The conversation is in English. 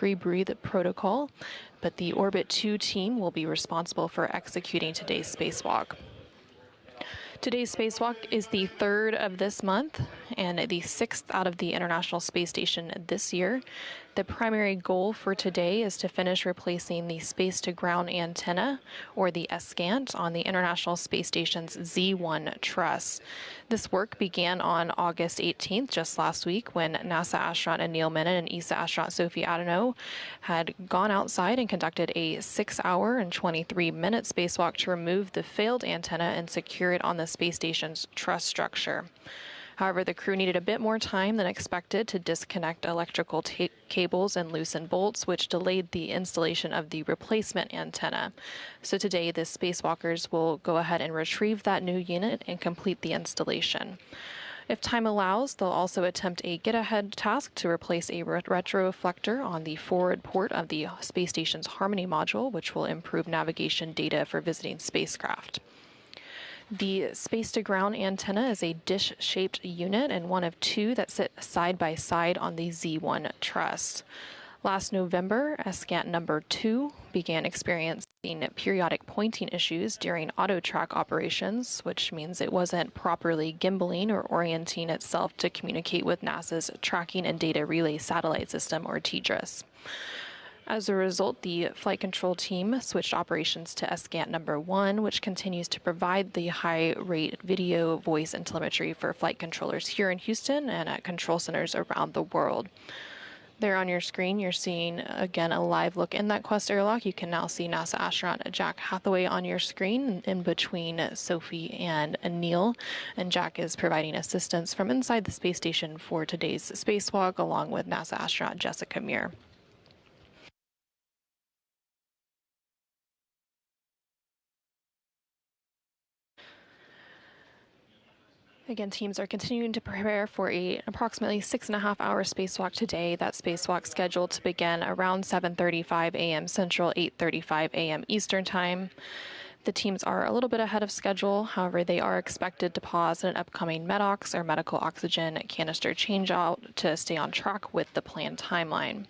free breathe protocol, but the Orbit 2 team will be responsible for executing today's spacewalk. Today's spacewalk is the third of this month and the sixth out of the International Space Station this year. The primary goal for today is to finish replacing the space-to-ground antenna, or the SCANT, on the International Space Station's Z1 truss. This work began on August 18th, just last week, when NASA astronaut Anil Menon and ESA astronaut Sophie Adenot had gone outside and conducted a 6-hour and 23-minute spacewalk to remove the failed antenna and secure it on the space station's truss structure. However, the crew needed a bit more time than expected to disconnect electrical cables and loosen bolts, which delayed the installation of the replacement antenna. So today, the spacewalkers will go ahead and retrieve that new unit and complete the installation. If time allows, they'll also attempt a get-ahead task to replace a retroreflector on the forward port of the space station's Harmony module, which will improve navigation data for visiting spacecraft. The space-to-ground antenna is a dish-shaped unit and one of two that sit side by side on the Z1 truss. Last November, SCANT number 2 began experiencing periodic pointing issues during auto-track operations, which means it wasn't properly gimbaling or orienting itself to communicate with NASA's Tracking and Data Relay Satellite System, or TDRS. As a result, the flight control team switched operations to SCANT number 1, which continues to provide the high-rate video, voice, and telemetry for flight controllers here in Houston and at control centers around the world. There on your screen, you're seeing, again, a live look in that Quest airlock. You can now see NASA astronaut Jack Hathaway on your screen in between Sophie and Anil. And Jack is providing assistance from inside the space station for today's spacewalk, along with NASA astronaut Jessica Meir. Again, teams are continuing to prepare for an approximately 6.5-hour spacewalk today. That spacewalk scheduled to begin around 7:35 a.m. Central, 8:35 a.m. Eastern Time. The teams are a little bit ahead of schedule. However, they are expected to pause an upcoming MEDOX, or medical oxygen canister changeout, to stay on track with the planned timeline.